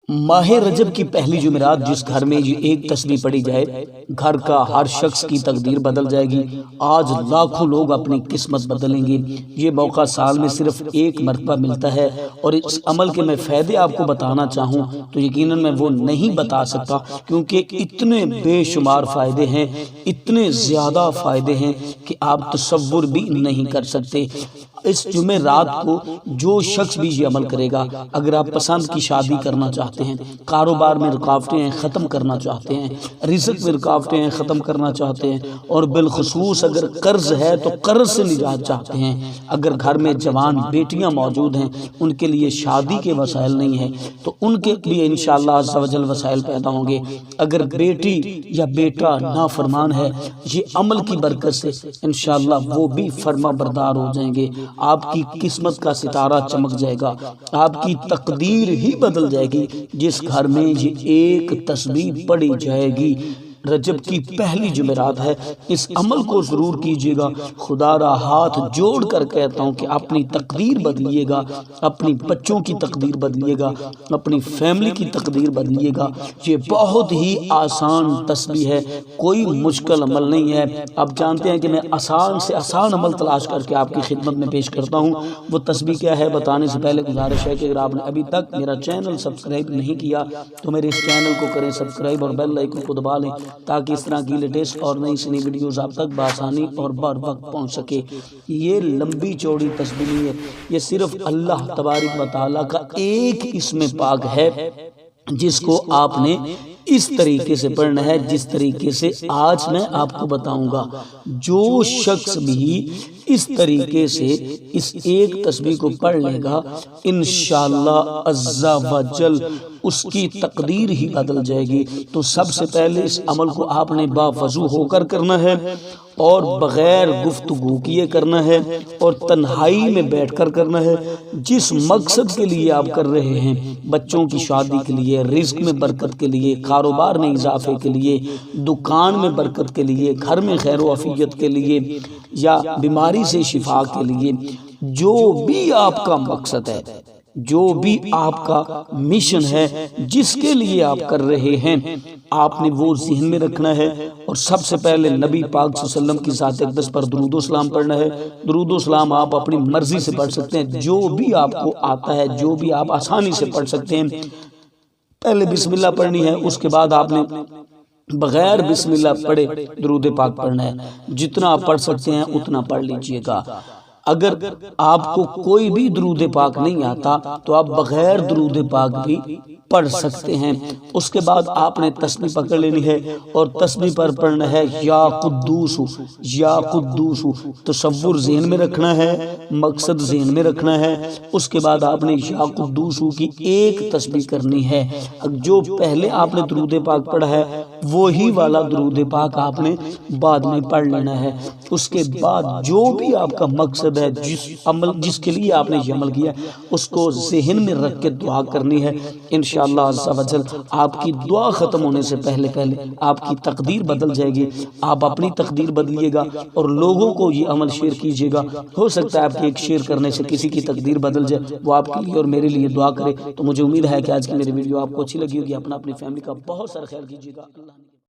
ماہ رجب کی پہلی جمعرات جس گھر میں یہ ایک تسبیح پڑھی جائے، گھر کا ہر شخص کی تقدیر بدل جائے گی۔ آج لاکھوں لوگ اپنی قسمت بدلیں گے۔ یہ موقع سال میں صرف ایک مرتبہ ملتا ہے، اور اس عمل کے میں فائدے آپ کو بتانا چاہوں تو یقیناً میں وہ نہیں بتا سکتا، کیونکہ اتنے بے شمار فائدے ہیں، اتنے زیادہ فائدے ہیں کہ آپ تصور بھی نہیں کر سکتے۔ اس جمعرات کو جو شخص بھی یہ عمل کرے گا، اگر آپ پسند کی شادی کرنا چاہتے ہیں، کاروبار میں رکاوٹیں ختم کرنا چاہتے ہیں، رزق میں رکاوٹیں ختم کرنا چاہتے ہیں، اور بالخصوص اگر قرض ہے تو قرض سے نجات چاہتے ہیں، اگر گھر میں جوان بیٹیاں موجود ہیں، ان کے لیے شادی کے وسائل نہیں ہیں تو ان کے لیے انشاءاللہ عز و جل وسائل پیدا ہوں گے، اگر بیٹی یا بیٹا نافرمان ہے، یہ عمل کی برکت سے انشاءاللہ وہ بھی فرما بردار ہو جائیں گے۔ آپ کی قسمت کا ستارہ چمک جائے گا، آپ کی تقدیر ہی بدل جائے گی جس گھر میں یہ ایک تسبیح پڑھی جائے گی۔ رجب کی پہلی جمعرات ہے، اس عمل کو ضرور کیجیے گا۔ خدا را ہاتھ جوڑ کر کہتا ہوں کہ اپنی تقدیر بدلیے گا، اپنی بچوں کی تقدیر بدلیے گا، اپنی فیملی کی تقدیر بدلیے گا۔ یہ بہت ہی آسان تسبیح ہے، کوئی مشکل عمل نہیں ہے۔ آپ جانتے ہیں کہ میں آسان سے آسان عمل تلاش کر کے آپ کی خدمت میں پیش کرتا ہوں۔ وہ تسبیح کیا ہے بتانے سے پہلے گزارش ہے کہ اگر آپ نے ابھی تک میرا چینل سبسکرائب نہیں کیا تو میرے اس چینل کو کریں سبسکرائب اور بیل آئیکن کو دبا لیں، تاکہ اس طرح کی لیٹسٹ اور نئی سنی ویڈیوز آپ تک بآسانی اور بر وقت پہنچ سکے۔ یہ لمبی چوڑی تسبیح نہیں ہے، یہ صرف اللہ تبارک و تعالیٰ کا ایک اسم پاک ہے جس کو آپ نے اس طریقے سے پڑھنا ہے جس طریقے سے آج میں آپ کو بتاؤں گا۔ جو شخص بھی اس طریقے سے اس ایک تسبیح کو پڑھ لے گا، انشاءاللہ عز و جل اس کی تقدیر ہی بدل جائے گی۔ تو سب سے پہلے اس عمل کو آپ نے باوضو ہو کر کرنا ہے، اور بغیر گفتگو کیے کرنا ہے، اور تنہائی میں بیٹھ کر کرنا ہے۔ جس مقصد کے لیے آپ کر رہے ہیں، بچوں کی شادی کے لیے، رزق میں برکت کے لیے، کاروبار میں اضافے کے لیے، دکان میں برکت کے لیے، گھر میں خیر و عافیت کے لیے، یا بیماری سے شفا کے لیے، جو بھی آپ کا مقصد ہے، جو بھی آپ کا مشن ہے، جس کے لیے آپ کر رہے ہیں، آپ نے وہ ذہن میں رکھنا ہے۔ اور سب سے پہلے نبی پاک صلی اللہ علیہ وسلم کی ذات اقدس پر درود و سلام پڑھنا ہے۔ درود و سلام آپ اپنی مرضی سے پڑھ سکتے ہیں، جو بھی آپ کو آتا ہے، جو بھی آپ آسانی سے پڑھ سکتے ہیں۔ پہلے بسم اللہ پڑھنی ہے، اس کے بعد آپ نے بغیر بسم اللہ پڑھے درود پاک پڑھنا ہے۔ جتنا آپ پڑھ سکتے ہیں اتنا پڑھ لیجئے گا۔ اگر آپ کو کوئی بھی درود پاک نہیں آتا تو آپ بغیر درود پاک بھی پڑھ سکتے ہیں۔ اس کے بعد آپ نے تسبیح پکڑ لینی ہے، اور تسبیح پر پڑھنا ہے یا قدوس یا قدوس۔ تصور ذہن میں رکھنا ہے، مقصد ذہن میں رکھنا ہے۔ اس کے بعد آپ نے یا قدوس کی ایک تسبیح کرنی ہے۔ جو پہلے آپ نے درود پاک پڑھا ہے وہی والا درود پاک آپ نے بعد میں پڑھ لینا ہے۔ اس کے بعد جو بھی آپ کا مقصد ہے، جس کے لیے آپ نے یہ عمل کیا، اس کو ذہن میں رکھ کے دعا کرنی ہے۔ انشاءاللہ عز و جل آپ کی دعا ختم ہونے سے پہلے آپ کی تقدیر بدل جائے گی۔ آپ اپنی تقدیر بدلیے گا اور لوگوں کو یہ عمل شیئر کیجیے گا۔ ہو سکتا ہے آپ کے ایک شیئر کرنے سے کسی کی تقدیر بدل جائے، وہ آپ کے لیے اور میرے لیے دعا کرے۔ تو مجھے امید ہے کہ آج کی میری ویڈیو آپ کو اچھی لگی ہوگی۔ اپنی فیملی کا بہت سارا خیال کیجیے گا۔